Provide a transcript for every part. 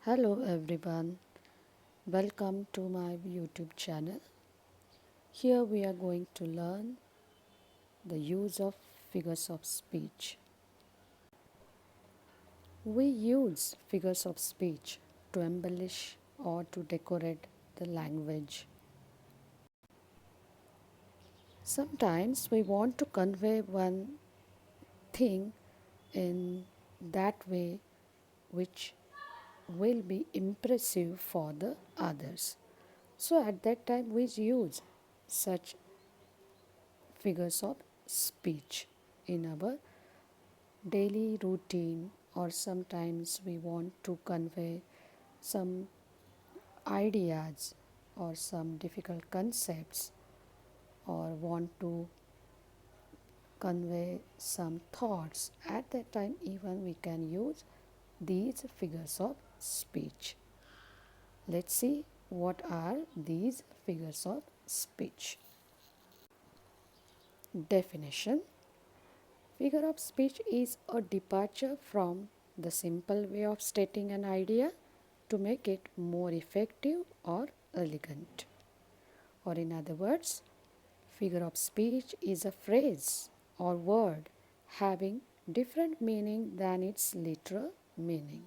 Hello everyone, welcome to my YouTube channel. Here we are going to learn the use of figures of speech. We use figures of speech to embellish or to decorate the language. Sometimes we want to convey one thing in that way which will be impressive for the others. So at that time we use such figures of speech in our daily routine, or sometimes we want to convey some ideas or some difficult concepts, or want to convey some thoughts. At that time even we can use these figures of speech. Let's see what are these figures of speech. Definition: figure of speech is a departure from the simple way of stating an idea to make it more effective or elegant. Or, in other words, figure of speech is a phrase or word having different meaning than its literal meaning.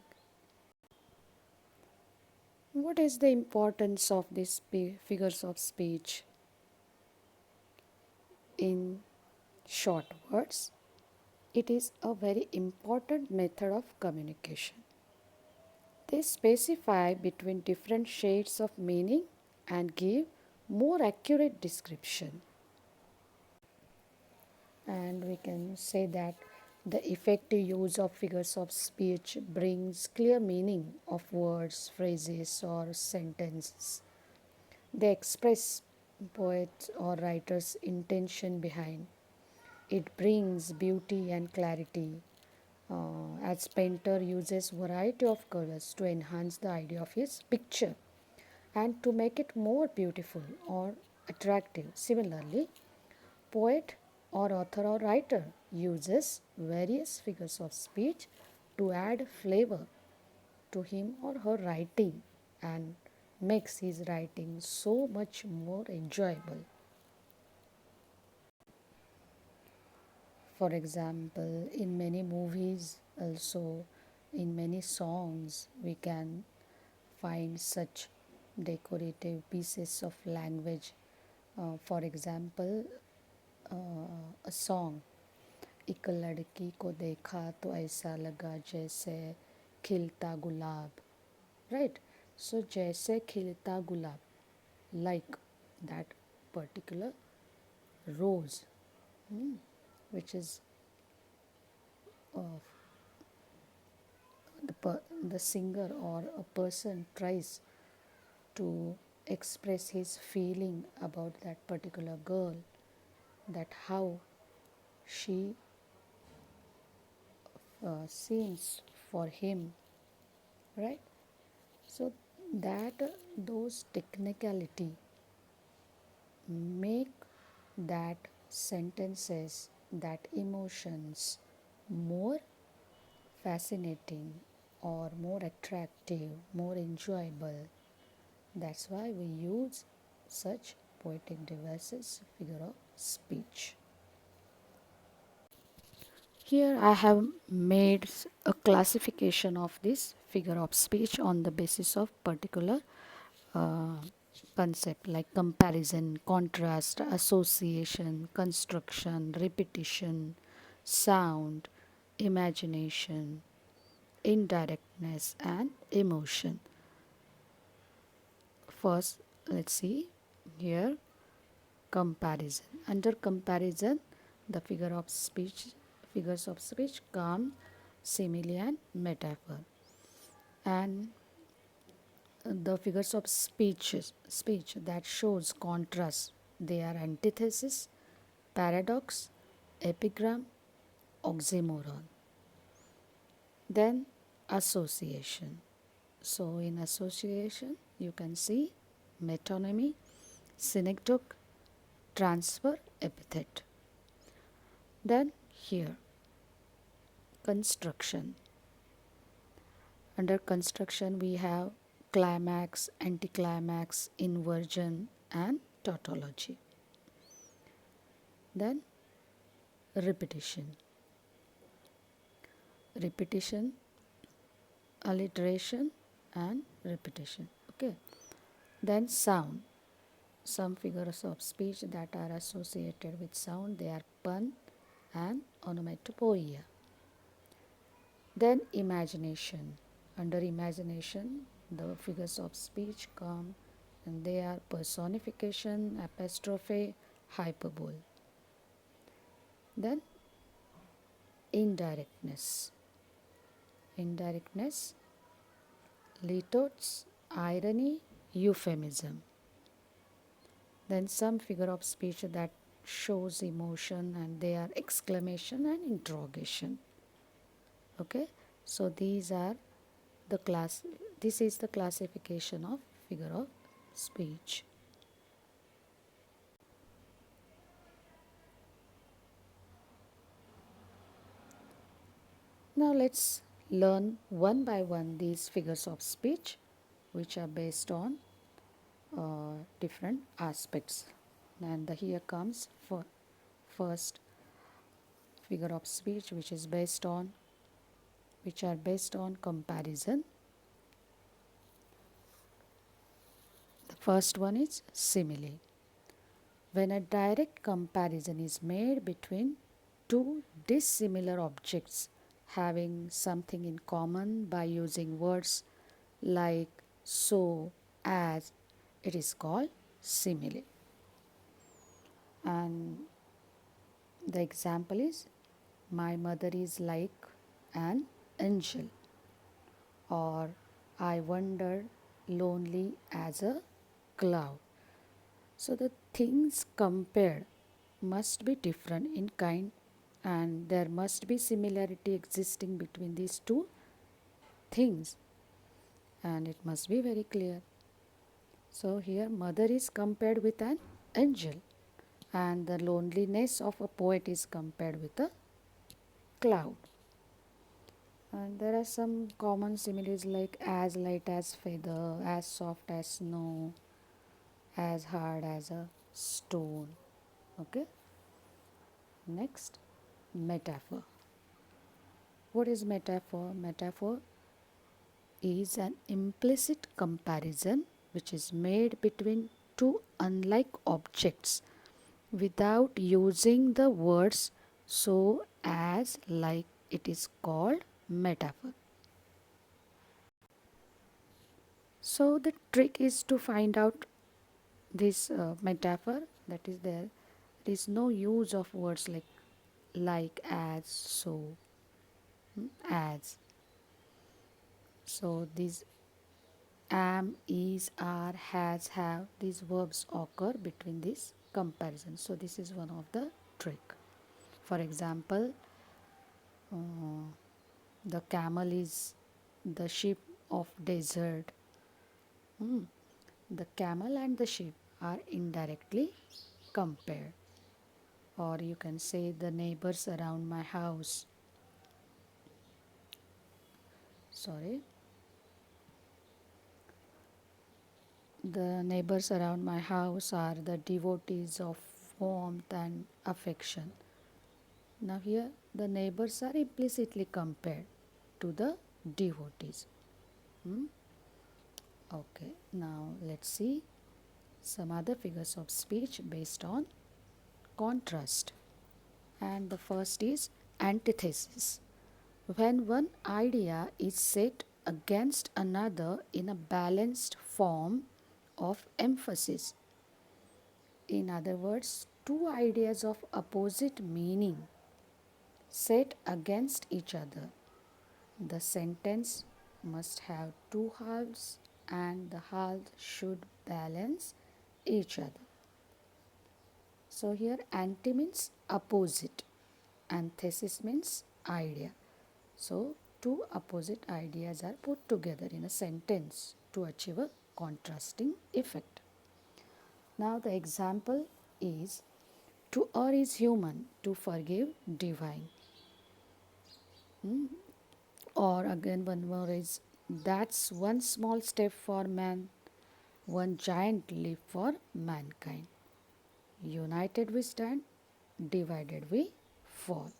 What is the importance of these figures of speech? In short words, it is a very important method of communication. They specify between different shades of meaning and give more accurate description. And we can say that the effective use of figures of speech brings clear meaning of words, phrases, or sentences. They express poets or writers' intention behind. It brings beauty and clarity, as painter uses variety of colors to enhance the idea of his picture and to make it more beautiful or attractive. Similarly, poet or author or writer uses various figures of speech to add flavor to him or her writing and makes his writing so much more enjoyable. For example, in many movies, also in many songs, we can find such decorative pieces of language. For example, a song, एक लड़की को देखा तो ऐसा लगा जैसे खिलता गुलाब, right? So जैसे खिलता गुलाब, like that particular rose, which is the singer or a person tries to express his feeling about that particular girl, that how she seems for him, right? So that those technicality make that sentences, that emotions more fascinating or more attractive, more enjoyable. That's why we use such poetic devices, figure of speech. Here I have made a classification of this figure of speech on the basis of particular uh, concept like comparison, contrast, association, construction, repetition, sound, imagination, indirectness, and emotion. First, let's see here comparison. Under comparison, the figures of speech come simile and metaphor. And the figures of speech that shows contrast, they are antithesis, paradox, epigram, oxymoron. Then association. So in association you can see metonymy, synecdoche, transfer, epithet. Then here construction. Under construction, we have climax, anticlimax, inversion, and tautology. Then repetition. Repetition, alliteration, and repetition. Okay. Then sound. Some figures of speech that are associated with sound, they are pun and onomatopoeia. Then imagination. Under imagination, the figures of speech come and they are personification, apostrophe, hyperbole. Then indirectness. Indirectness, litotes, irony, euphemism. Then some figure of speech that shows emotion and they are exclamation and interrogation. Okay, so these are the class, this is the classification of figure of speech. Now let's learn one by one these figures of speech which are based on different aspects. And here comes for first figure of speech which is based on, which are based on comparison. The first one is simile. When a direct comparison is made between two dissimilar objects having something in common by using words like so, as, it is called simile. And the example is, my mother is like an angel, or I wander lonely as a cloud. So the things compared must be different in kind and there must be similarity existing between these two things, and it must be very clear. So here mother is compared with an angel and the loneliness of a poet is compared with a cloud. And there are some common similes like as light as feather, as soft as snow, as hard as a stone. Okay. Next, metaphor. What is metaphor? Metaphor is an implicit comparison which is made between two unlike objects without using the words so as like, it is called metaphor. So the trick is to find out this metaphor, that is there is no use of words like, as, so, as. So these am, is, are, has, have, these verbs occur between this comparison. So this is one of the trick. For example, the camel is the sheep of desert. The camel and the sheep are indirectly compared. Or you can say the neighbors around my house. Sorry. The neighbors around my house are the devotees of warmth and affection. Now here the neighbors are implicitly compared to the devotees. Okay, now let's see some other figures of speech based on contrast. And the first is antithesis. When one idea is set against another in a balanced form of emphasis. In other words, two ideas of opposite meaning set against each other. The sentence must have two halves and the halves should balance each other. So here anti means opposite, antithesis means idea. So two opposite ideas are put together in a sentence to achieve a contrasting effect. Now the example is, to err is human, to forgive divine. Or again one more is, That's one small step for man, one giant leap for mankind. United we stand, divided we fall.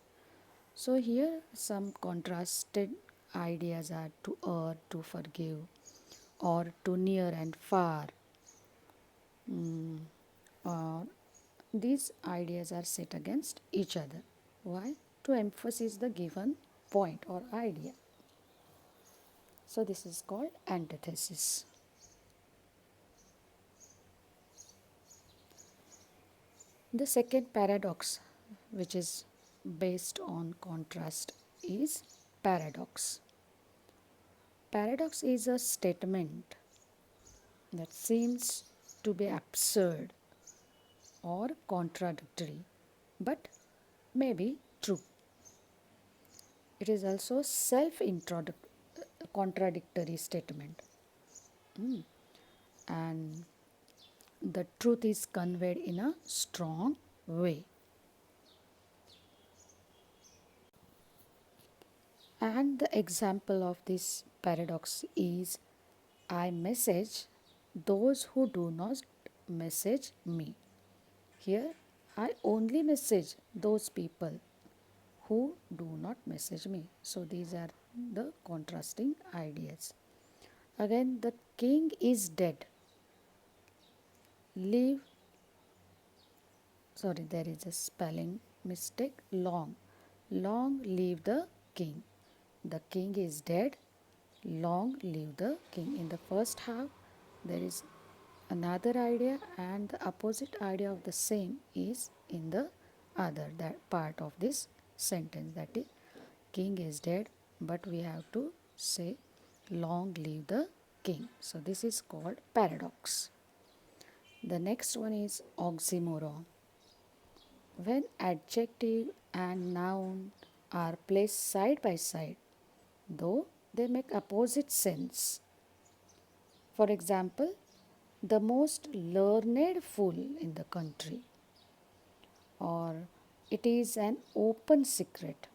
So here some contrasted ideas are to err, to forgive, or to near and far. Or these ideas are set against each other. Why? To emphasize the given point or idea. So this is called antithesis. The second paradox, which is based on contrast, is paradox. Paradox is a statement that seems to be absurd or contradictory, but may be true. It is also contradictory statement. And the truth is conveyed in a strong way. And the example of this paradox is I message those who do not message me. Here, I only message those people who do not message me. So, these are the contrasting ideas. Again, the king is dead. Leave, sorry, there is a spelling mistake. Long. Long live the king. The king is dead. Long live the king. In the first half, there is another idea, and the opposite idea of the same is in the other that part of this sentence, that is king is dead, but we have to say long live the king. So this is called paradox. The next one is oxymoron. When adjective and noun are placed side by side, though they make opposite sense. For example, the most learned fool in the country, or it is an open secret,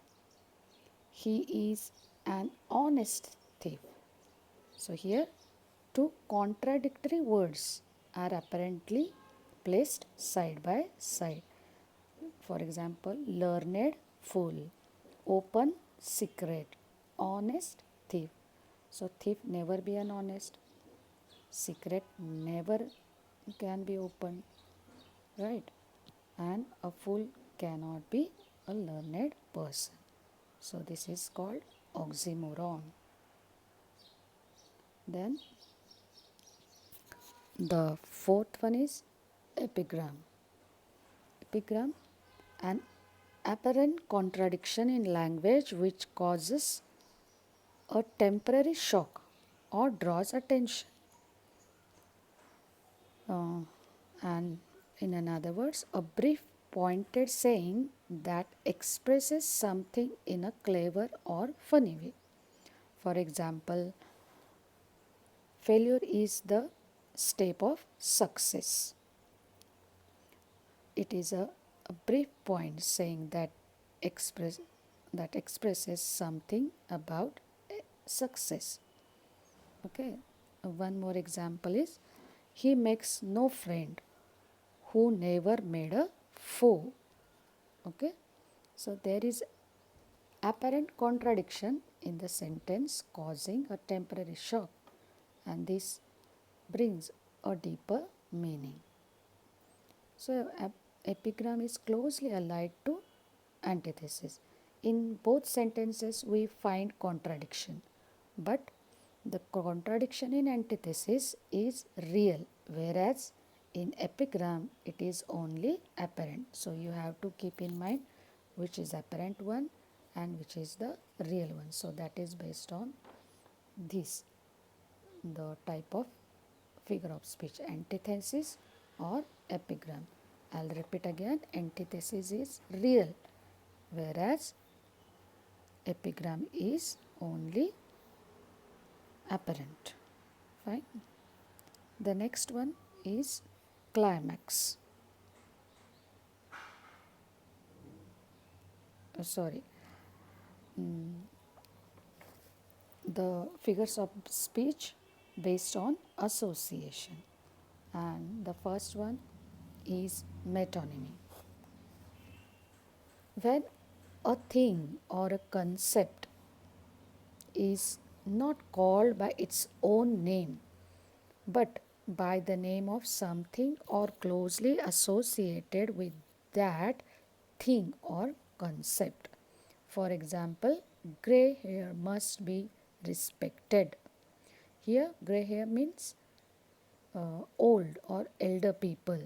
he is an honest thief. So here two contradictory words are apparently placed side by side. For example, learned fool, open secret, honest thief. So thief never be an honest, secret never can be opened, right? And a fool cannot be a learned person. So this is called oxymoron. Then the fourth one is epigram. Epigram, an apparent contradiction in language which causes a temporary shock or draws attention. And in another words, a brief pointed saying that expresses something in a clever or funny way. For example, failure is the step of success. It is a brief point saying that expresses something about success. Okay. One more example is he makes no friend who never made a foe. Okay. So there is apparent contradiction in the sentence causing a temporary shock, and this brings a deeper meaning. So epigram is closely allied to antithesis. In both sentences we find contradiction, but the contradiction in antithesis is real, whereas in epigram it is only apparent. So you have to keep in mind which is apparent one and which is the real one. So that is based on this, the type of figure of speech, antithesis or epigram. I'll repeat again, antithesis is real, whereas epigram is only apparent. Fine. The next one is climax. Sorry. the figures of speech based on association. And the first one is metonymy. When a thing or a concept is not called by its own name but by the name of something or closely associated with that thing or concept. For example, gray hair must be respected. Here, gray hair means old or elder people.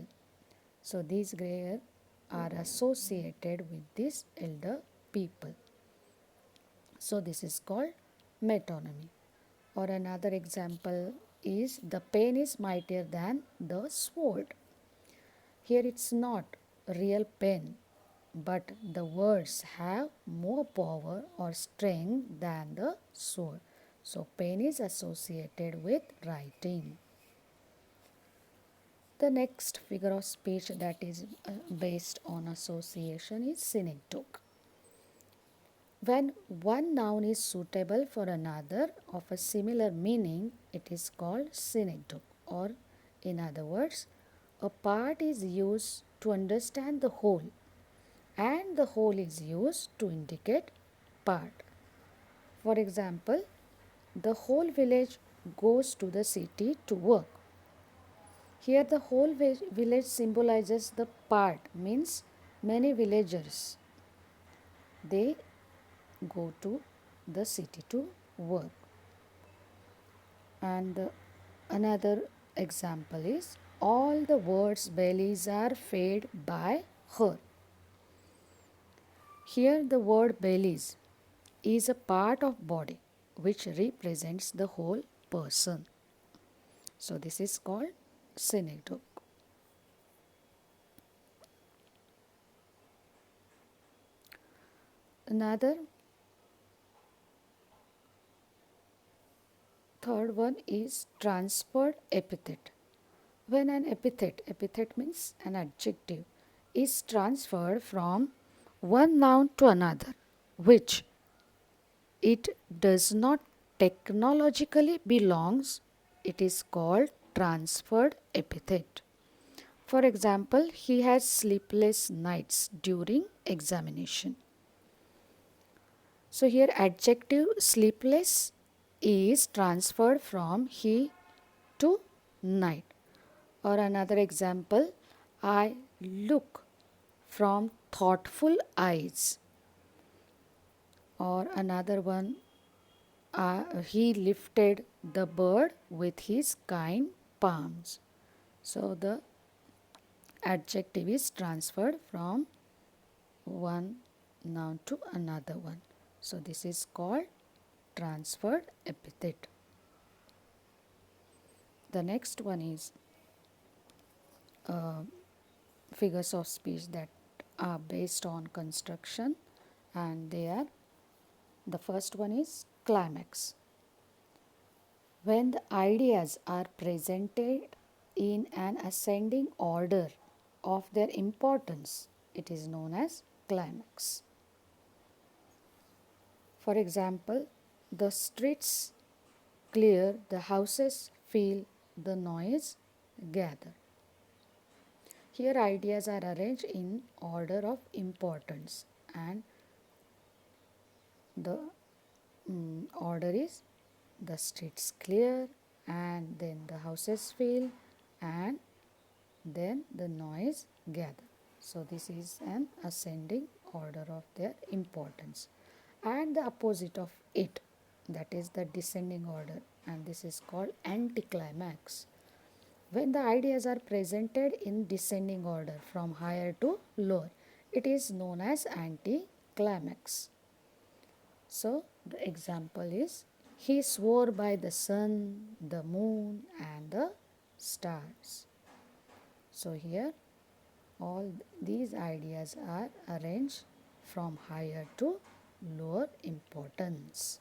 So, these gray hair are associated with these elder people. So, this is called metonymy. Or another example is the pen is mightier than the sword. Here it's not real pen, but the words have more power or strength than the sword. So pen is associated with writing. The next figure of speech that is based on association is synecdoche. When one noun is suitable for another of a similar meaning, it is called synecdoche, or in other words, a part is used to understand the whole and the whole is used to indicate part. For example, the whole village goes to the city to work. Here the whole village symbolizes the part, means many villagers. They go to the city to work. And another example is all the world's bellies are fed by her. Here the word bellies is a part of body which represents the whole person. So this is called synecdoche. Another third one is transferred epithet. When an epithet means an adjective, is transferred from one noun to another, which it does not technologically belongs, it is called transferred epithet. For example, he has sleepless nights during examination. So here adjective sleepless is transferred from he to night. Or another example, I look from thoughtful eyes. Or another one, he lifted the bird with his kind palms. So the adjective is transferred from one noun to another one. So this is called transferred epithet. The next one is figures of speech that are based on construction, and they are, the first one is climax. When the ideas are presented in an ascending order of their importance, it is known as climax. For example, the streets clear, the houses feel, the noise gather. Here ideas are arranged in order of importance, and the order is the streets clear, and then the houses fill, and then the noise gather. So this is an ascending order of their importance. And the opposite of it, that is the descending order, and this is called anticlimax. When the ideas are presented in descending order from higher to lower, it is known as anticlimax. So the example is, he swore by the sun, the moon and the stars. So here all these ideas are arranged from higher to lower importance.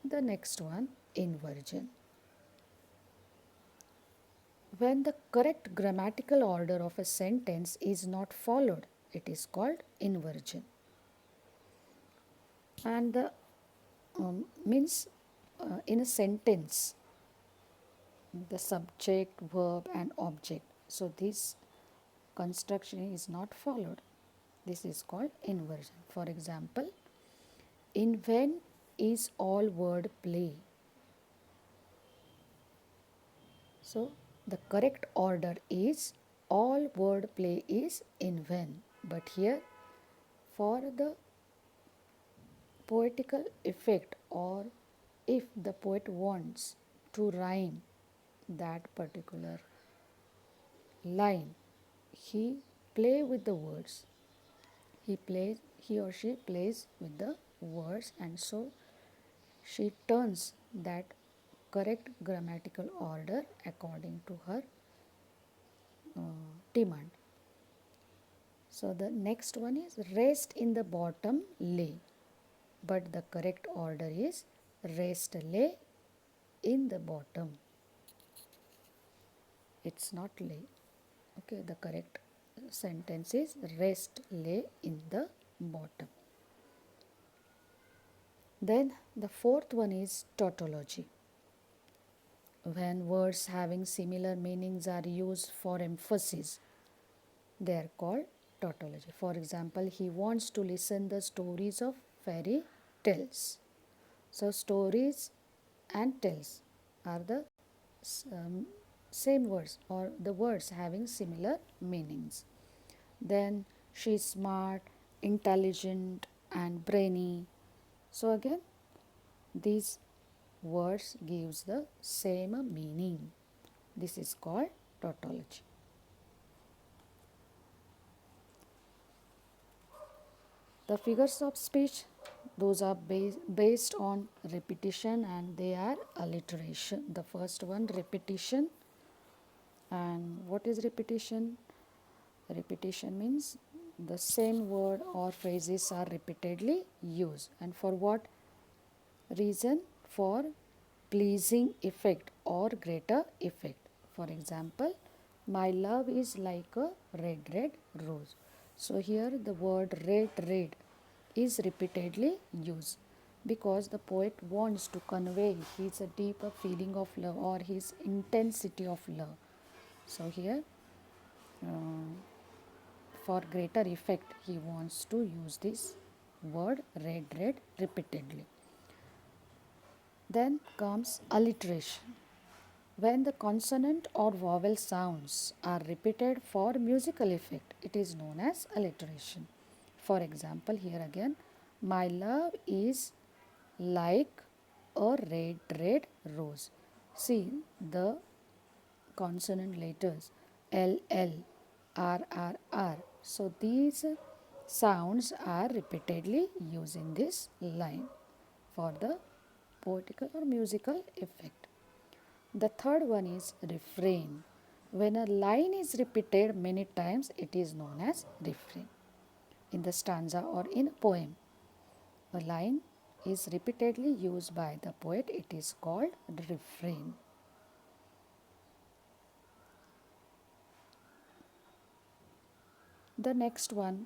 The next one, inversion. When the correct grammatical order of a sentence is not followed, it is called inversion. And the means in a sentence, the subject, verb, and object. So this construction is not followed. This is called inversion. For example, in when is all word play. So the correct order is all word play is in when. But here for the poetical effect, or if the poet wants to rhyme that particular line, he play with the words. He or she plays with the words, and so she turns that correct grammatical order according to her demand. So the next one is rest in the bottom lay, but the correct order is rest lay in the bottom. It's not lay. Okay, the correct sentence is rest lay in the bottom. Then the fourth one is tautology. When words having similar meanings are used for emphasis, they are called tautology. For example, he wants to listen the stories of fairy tales. So stories and tales are the same words, or the words having similar meanings. Then she is smart, intelligent, and brainy. So again, these words gives the same meaning. This is called tautology. The figures of speech, those are based on repetition, and they are alliteration. The first one, repetition. And what is repetition? Repetition means the same word or phrases are repeatedly used. And for what reason? For pleasing effect or greater effect. For example, my love is like a red, red rose. So here the word red, red is repeatedly used because the poet wants to convey his deeper feeling of love or his intensity of love. So here for greater effect he wants to use this word red, red repeatedly. Then comes alliteration. When the consonant or vowel sounds are repeated for musical effect, it is known as alliteration. For example, here again, my love is like a red, red rose. See the consonant letters L, L, R, R, R. So these sounds are repeatedly used in this line for the poetical or musical effect. The third one is refrain. When a line is repeated many times, it is known as refrain. In the stanza or in a poem, a line is repeatedly used by the poet, it is called refrain. The next one,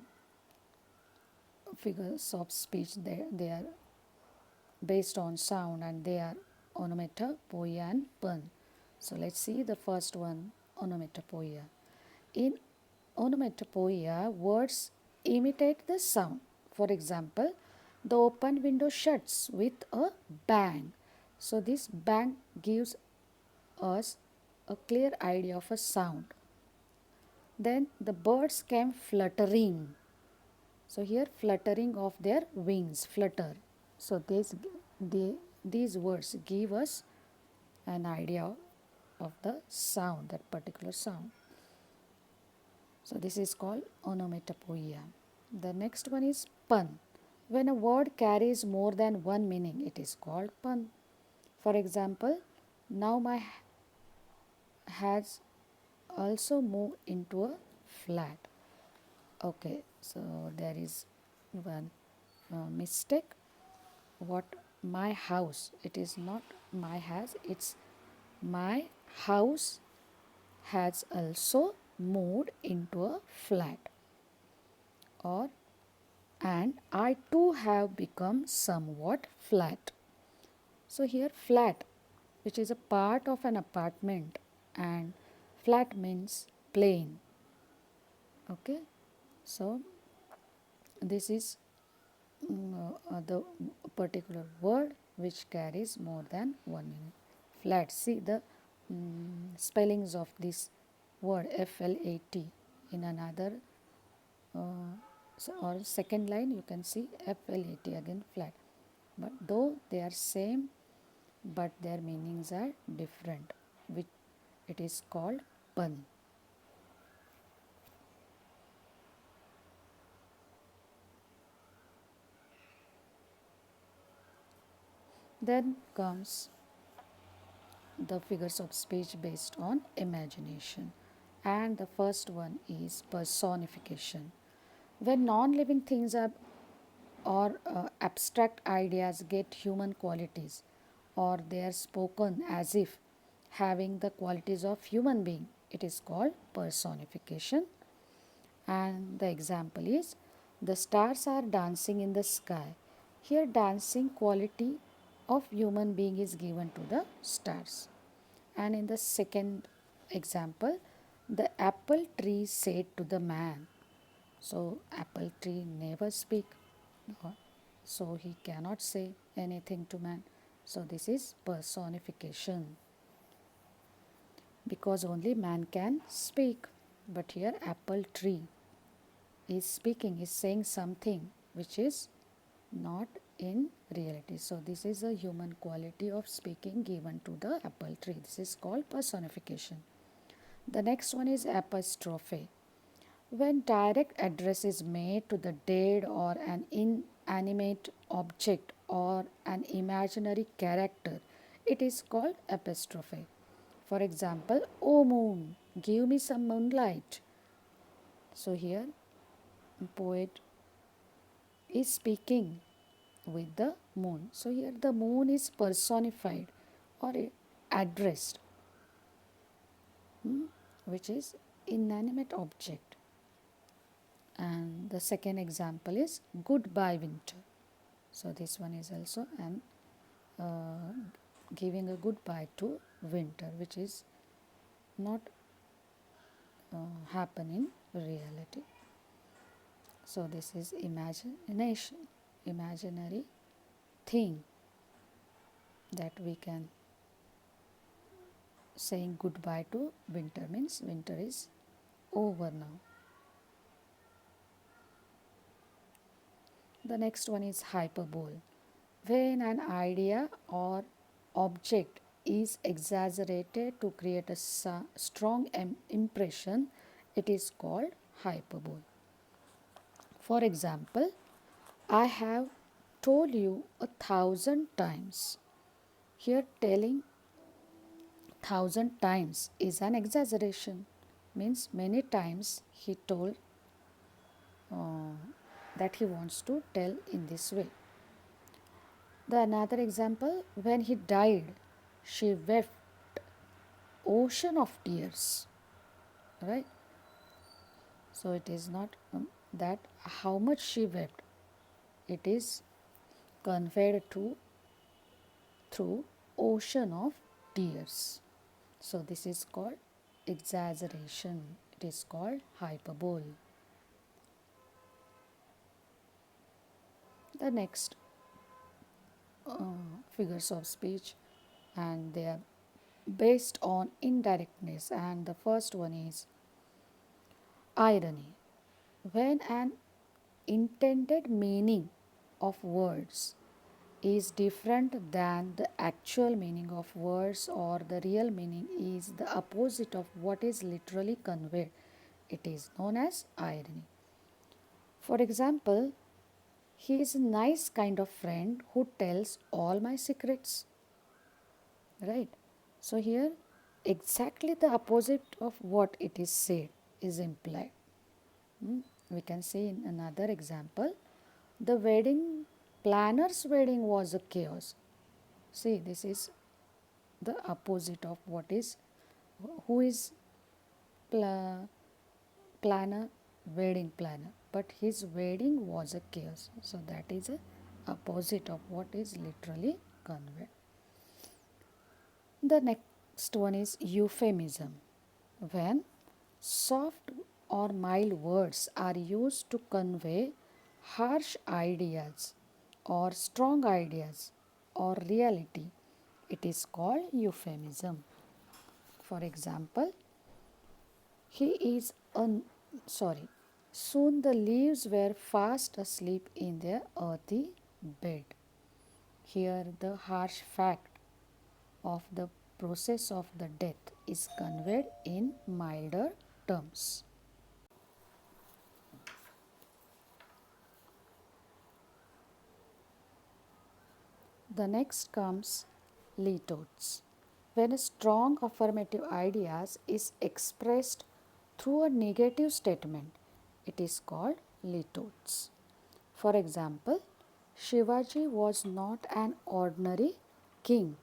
figures of speech, they are based on sound, and they are onomatopoeia and pun. So let's see the first one, onomatopoeia. In onomatopoeia, words imitate the sound. For example, the open window shuts with a bang. So this bang gives us a clear idea of a sound. Then the birds came fluttering. So here fluttering of their wings, flutter. So these words give us an idea of the sound, that particular sound. So this is called onomatopoeia. The next one is pun. When a word carries more than one meaning, it is called pun. For example, now my has also moved into a flat. Okay, so there is one mistake. What my house? It is not my has, it's my house has also moved into a flat. or and I too have become somewhat flat. So here flat, which is a part of an apartment, and flat means plain. Okay, so this is the particular word which carries more than one meaning. Flat. See the spellings of this word flat. In another or second line you can see flat again, flat. But though they are same, but their meanings are different, which it is called pun. Then comes the figures of speech based on imagination, and the first one is personification. When non-living things are or abstract ideas get human qualities, or they are spoken as if having the qualities of human being, it is called personification. And the example is, the stars are dancing in the sky. Here dancing quality of human being is given to the stars. And in the second example, the apple tree said to the man. So apple tree never speak, so he cannot say anything to man. So this is personification, because only man can speak. But here apple tree is speaking, is saying something which is not in reality. So this is a human quality of speaking given to the apple tree. This is called personification. The next one is apostrophe. When direct address is made to the dead or an inanimate object or an imaginary character, it is called apostrophe. For example, "O moon, give me some moonlight." So here, poet is speaking with the moon. So here the moon is personified or addressed, which is inanimate object. And the second example is "Goodbye Winter." So this one is also an giving a goodbye to winter, which is not happen in reality. So this is imagination, imaginary thing that we can saying goodbye to winter means winter is over now. The next one is hyperbole. When an idea or object is exaggerated to create a strong impression, it is called hyperbole. For example, "I have told you 1,000 times." Here, telling 1,000 times is an exaggeration, means many times he told uh, that he wants to tell in this way. The another example, when he died, she wept ocean of tears, right? So it is not that how much she wept, it is conveyed to through ocean of tears. So this is called exaggeration. It is called hyperbole. The next figures of speech, and they are based on indirectness, and the first one is irony. When an intended meaning of words is different than the actual meaning of words, or the real meaning is the opposite of what is literally conveyed, it is known as irony. For example, "He is a nice kind of friend who tells all my secrets." Right? So here exactly the opposite of what it is said is implied. We can see in another example, "The wedding planner's wedding was a chaos." See, this is the opposite of what is, who is planner, wedding planner. but his wedding was a chaos. So that is a opposite of what is literally conveyed. The next one is euphemism. When soft or mild words are used to convey harsh ideas or strong ideas or reality, it is called euphemism. For example, he is sorry. Soon the leaves were fast asleep in their earthy bed. Here the harsh fact of the process of the death is conveyed in milder terms. The next comes Litotes. When a strong affirmative ideas is expressed through a negative statement, it is called Litotes. For example, Shivaji was not an ordinary king.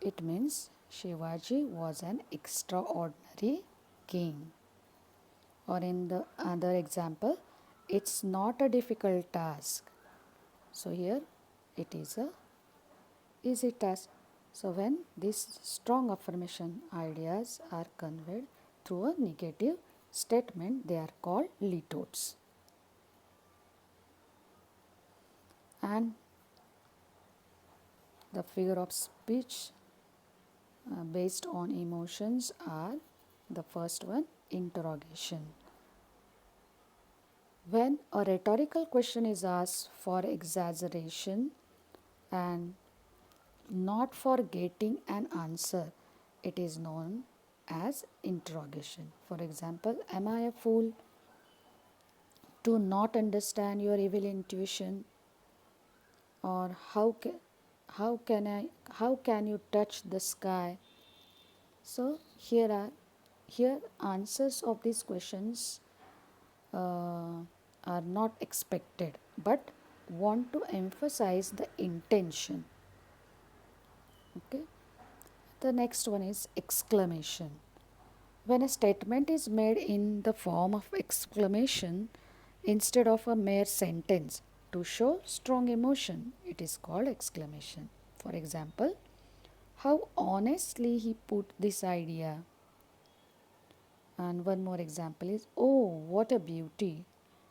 It means Shivaji was an extraordinary king. Or in the other example, it's not a difficult task. So here it is a easy task. So when these strong affirmation ideas are conveyed through a negative statement, they are called litotes. And the figure of speech based on emotions are the first one, interrogation. When a rhetorical question is asked for exaggeration and not for getting an answer, it is known as interrogation. For example, am I a fool to not understand your evil intuition? Or how can you touch the sky? So here answers of these questions are not expected, but want to emphasize the intention. Okay. The next one is exclamation. When a statement is made in the form of exclamation instead of a mere sentence to show strong emotion, it is called exclamation. For example, how honestly he put this idea. And one more example is, oh, what a beauty.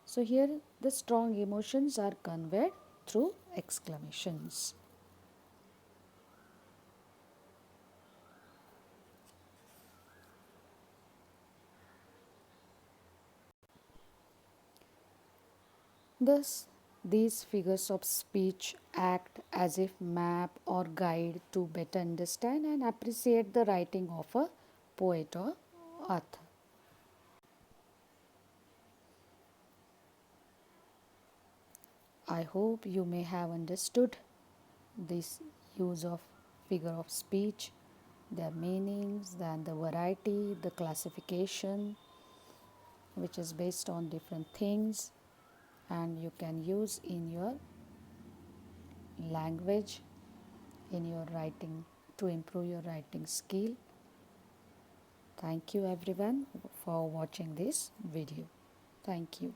So here the strong emotions are conveyed through exclamations. Thus, these figures of speech act as if map or guide to better understand and appreciate the writing of a poet or author. I hope you may have understood this use of figure of speech, their meanings, then the variety, the classification, which is based on different things, and you can use in your language, in your writing, to improve your writing skill. Thank you everyone for watching this video. Thank you.